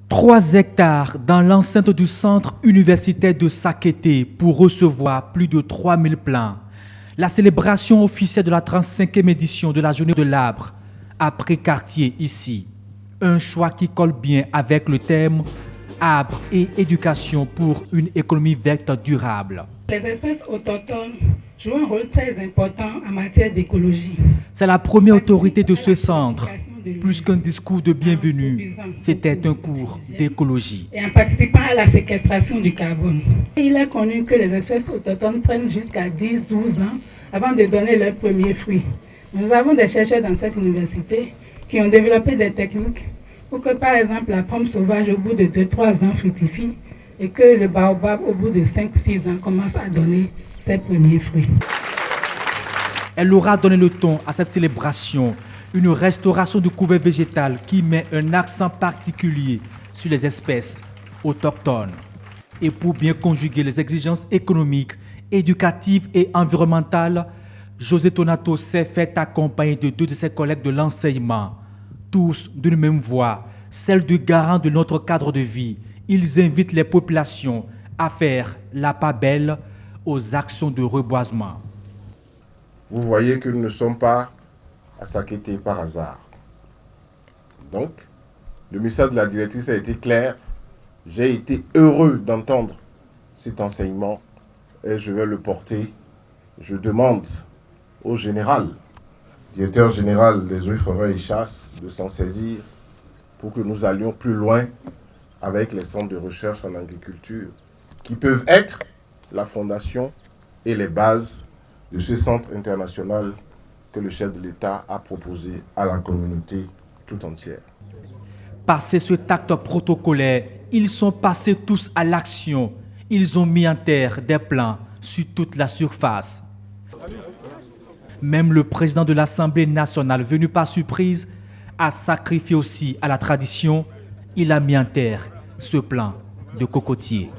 3 hectares dans l'enceinte du centre universitaire de Sakété pour recevoir plus de 3000 plants. La célébration officielle de la 35e édition de la Journée de l'arbre a pris quartier ici. Un choix qui colle bien avec le thème « Arbre et éducation pour une économie verte durable ». Les espèces autochtones jouent un rôle très important en matière d'écologie. C'est la première autorité de ce centre. Plus qu'un discours de bienvenue, c'était un cours d'écologie. Et en participant à la séquestration du carbone. Il est connu que les espèces autochtones prennent jusqu'à 10-12 ans avant de donner leurs premiers fruits. Nous avons des chercheurs dans cette université qui ont développé des techniques pour que, par exemple, la pomme sauvage, au bout de 2-3 ans, fructifie et que le baobab, au bout de 5-6 ans, commence à donner ses premiers fruits. Elle aura donné le ton à cette célébration, une restauration du couvert végétal qui met un accent particulier sur les espèces autochtones. Et pour bien conjuguer les exigences économiques, éducatives et environnementales, José Tonato s'est fait accompagner de 2 de ses collègues de l'enseignement, tous d'une même voix, celle du garant de notre cadre de vie. Ils invitent les populations à faire la part belle aux actions de reboisement. Vous voyez que nous ne sommes pas à Sakété par hasard. Donc, le message de la directrice a été clair. J'ai été heureux d'entendre cet enseignement et je vais le porter. Je demande au général, directeur général des eaux, forêts et chasses, de s'en saisir pour que nous allions plus loin avec les centres de recherche en agriculture qui peuvent être la fondation et les bases de ce centre international que le chef de l'État a proposé à la communauté tout entière. Passé ce acte protocolaire, ils sont passés tous à l'action. Ils ont mis en terre des plants sur toute la surface. Même le président de l'Assemblée nationale, venu par surprise, a sacrifié aussi à la tradition. Il a mis en terre ce plant de cocotier.